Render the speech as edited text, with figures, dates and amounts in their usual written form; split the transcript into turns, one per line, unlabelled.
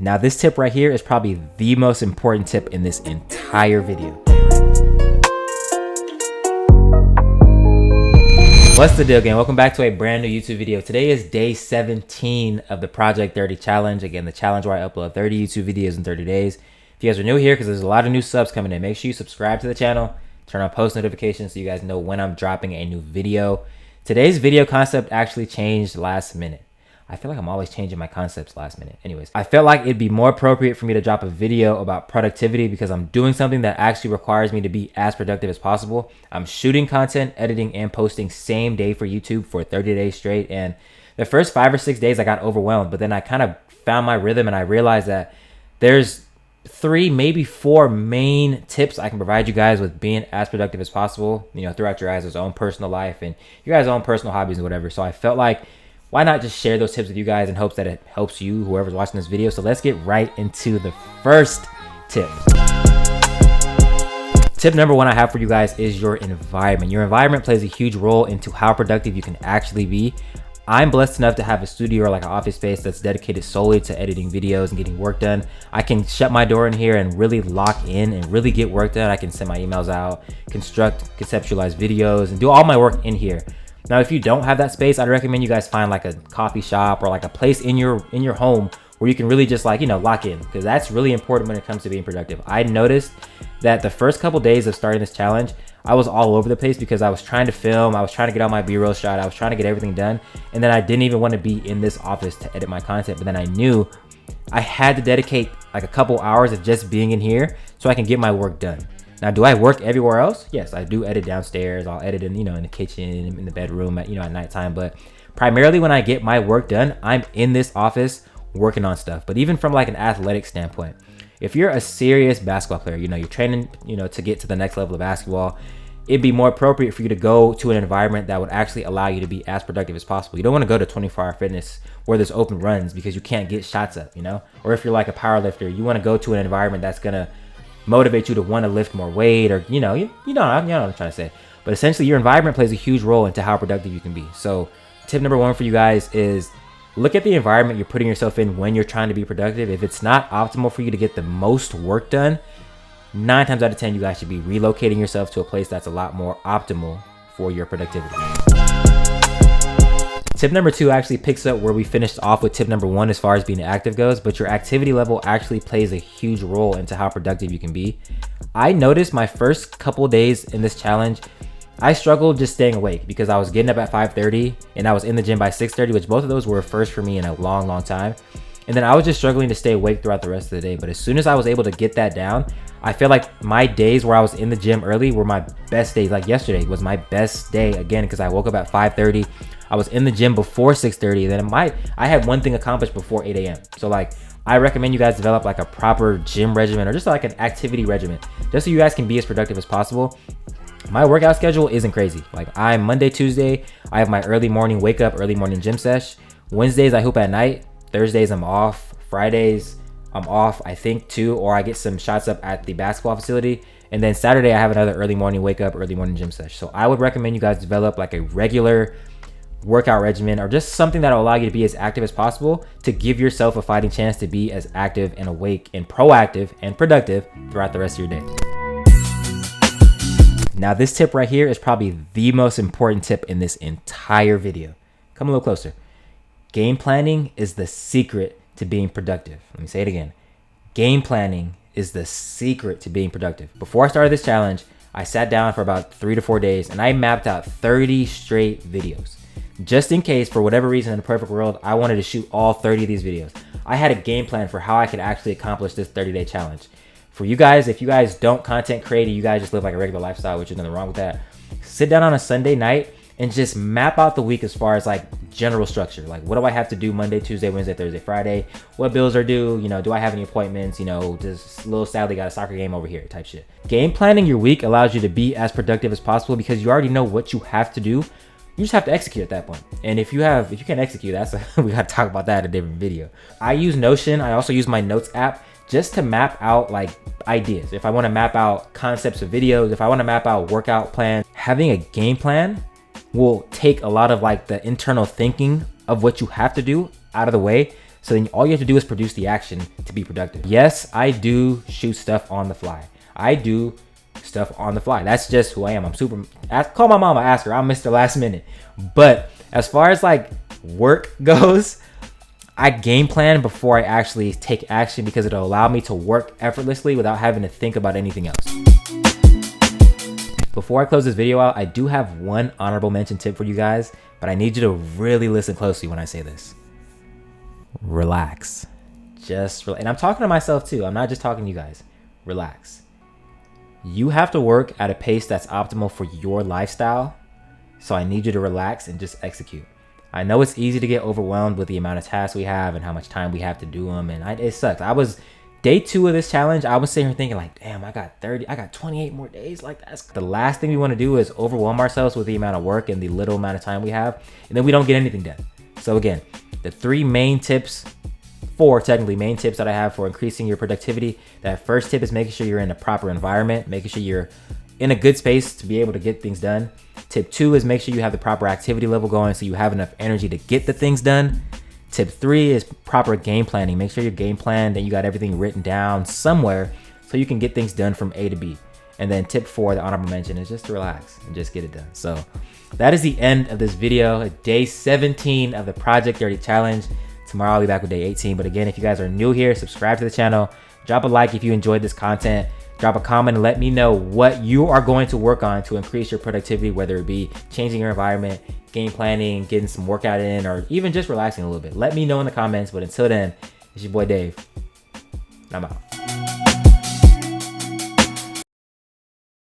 Now this tip right here is probably the most important tip in this entire video. What's the deal, gang? Welcome back to a brand new YouTube video. Today is day 17 of the Project 30 challenge. Again, the challenge where I upload 30 YouTube videos in 30 days. If you guys are new here, because there's a lot of new subs coming in, make sure you subscribe to the channel, turn on post notifications so you guys know when I'm dropping a new video. Today's video concept actually changed last minute. I feel like I'm always changing my concepts last minute. Anyways, I felt like it'd be more appropriate for me to drop a video about productivity because I'm doing something that actually requires me to be as productive as possible. I'm shooting content, editing, and posting same day for YouTube for 30 days straight. And the first 5 or 6 days I got overwhelmed, but then I kind of found my rhythm and I realized that there's 3, maybe 4 main tips I can provide you guys with being as productive as possible, you know, throughout your guys' own personal life and your guys' own personal hobbies and whatever. So I felt like, why not just share those tips with you guys in hopes that it helps you, whoever's watching this video. So let's get right into the first tip. Tip number 1 I have for you guys is your environment. Your environment plays a huge role into how productive you can actually be. I'm blessed enough to have a studio or like an office space that's dedicated solely to editing videos and getting work done. I can shut my door in here and really lock in and really get work done. I can send my emails out, construct, conceptualize videos, and do all my work in here. Now, if you don't have that space, I'd recommend you guys find like a coffee shop or like a place in your home where you can really just like, you know, lock in, because that's really important when it comes to being productive. I noticed that the first couple days of starting this challenge, I was all over the place because I was trying to film, I was trying to get all my B-roll shot, I was trying to get everything done, and then I didn't even want to be in this office to edit my content. But then I knew I had to dedicate like a couple hours of just being in here so I can get my work done. Now, do I work everywhere else? Yes, I do edit downstairs. I'll edit in, you know, in the kitchen, in the bedroom, at, you know, at nighttime. But primarily when I get my work done, I'm in this office working on stuff. But even from like an athletic standpoint, if you're a serious basketball player, you know, you're training, you know, to get to the next level of basketball, it'd be more appropriate for you to go to an environment that would actually allow you to be as productive as possible. You don't want to go to 24-hour fitness where there's open runs because you can't get shots up, you know? Or if you're like a power lifter, you want to go to an environment that's going to motivate you to want to lift more weight, or you know what I'm trying to say. But essentially your environment plays a huge role into how productive you can be. So tip number 1 for you guys is look at the environment you're putting yourself in when you're trying to be productive. If it's not optimal for you to get the most work done, 9 times out of 10 you guys should be relocating yourself to a place that's a lot more optimal for your productivity. Tip number 2 actually picks up where we finished off with tip number 1 as far as being active goes, but your activity level actually plays a huge role into how productive you can be. I noticed my first couple days in this challenge, I struggled just staying awake because I was getting up at 5:30 and I was in the gym by 6:30, which both of those were a first for me in a long time. And then I was just struggling to stay awake throughout the rest of the day. But as soon as I was able to get that down, I feel like my days where I was in the gym early were my best days. Like yesterday was my best day again because I woke up at 5:30. I was in the gym before 6:30. Then I had one thing accomplished before 8 a.m. So like I recommend you guys develop like a proper gym regimen or just like an activity regimen, just so you guys can be as productive as possible. My workout schedule isn't crazy. Like I'm Monday, Tuesday, I have my early morning wake up, early morning gym sesh. Wednesdays I hoop at night. Thursdays I'm off. Fridays I'm off, I think too, or I get some shots up at the basketball facility. And then Saturday I have another early morning wake up, early morning gym sesh. So I would recommend you guys develop like a regular workout regimen or just something that will allow you to be as active as possible to give yourself a fighting chance to be as active and awake and proactive and productive throughout the rest of your day. Now this tip right here is probably the most important tip in this entire video. Come a little closer. Game planning is the secret to being productive. Let me say it again. Game planning is the secret to being productive. Before I started this challenge, I sat down for about 3 to 4 days and I mapped out 30 straight videos. Just in case, for whatever reason in the perfect world, I wanted to shoot all 30 of these videos. I had a game plan for how I could actually accomplish this 30-day challenge. For you guys, if you guys don't content create, you guys just live like a regular lifestyle, which is nothing wrong with that. Sit down on a Sunday night and just map out the week as far as like general structure. Like what do I have to do Monday, Tuesday, Wednesday, Thursday, Friday? What bills are due? You know, do I have any appointments? You know, just a little sadly got a soccer game over here type shit. Game planning your week allows you to be as productive as possible because you already know what you have to do. You just have to execute at that point. And if you can't execute, we gotta talk about that in a different video. I use Notion. I also use my Notes app just to map out like ideas. If I want to map out concepts of videos, if I want to map out workout plans, having a game plan will take a lot of like the internal thinking of what you have to do out of the way. So then all you have to do is produce the action to be productive. Yes, I do shoot stuff on the fly. I do stuff on the fly. That's just who I am. I'm super, call my mama, ask her. I'm Mr. Last Minute. But as far as like work goes, I game plan before I actually take action because it'll allow me to work effortlessly without having to think about anything else. Before I close this video out, I do have one honorable mention tip for you guys, but I need you to really listen closely when I say this. Relax. And I'm talking to myself too. I'm not just talking to you guys. Relax. You have to work at a pace that's optimal for your lifestyle. So I need you to relax and just execute. I know it's easy to get overwhelmed with the amount of tasks we have and how much time we have to do them. And it sucks. Day 2 of this challenge, I was sitting here thinking like, damn, I got 28 more days. Like that's the last thing we want to do is overwhelm ourselves with the amount of work and the little amount of time we have. And then we don't get anything done. So again, the 4 main tips that I have for increasing your productivity. That first tip is making sure you're in a proper environment, making sure you're in a good space to be able to get things done. Tip 2 is make sure you have the proper activity level going so you have enough energy to get the things done. Tip 3 is proper game planning. Make sure your game plan, that you got everything written down somewhere so you can get things done from A to B. And then tip 4, the honorable mention, is just to relax and just get it done. So that is the end of this video, day 17 of the Project 30 challenge. Tomorrow I'll be back with day 18. But again, if you guys are new here, subscribe to the channel, drop a like if you enjoyed this content, drop a comment and let me know what you are going to work on to increase your productivity, whether it be changing your environment, game planning, getting some workout in, or even just relaxing a little bit. Let me know in the comments. But until then, it's your boy Dave. I'm out.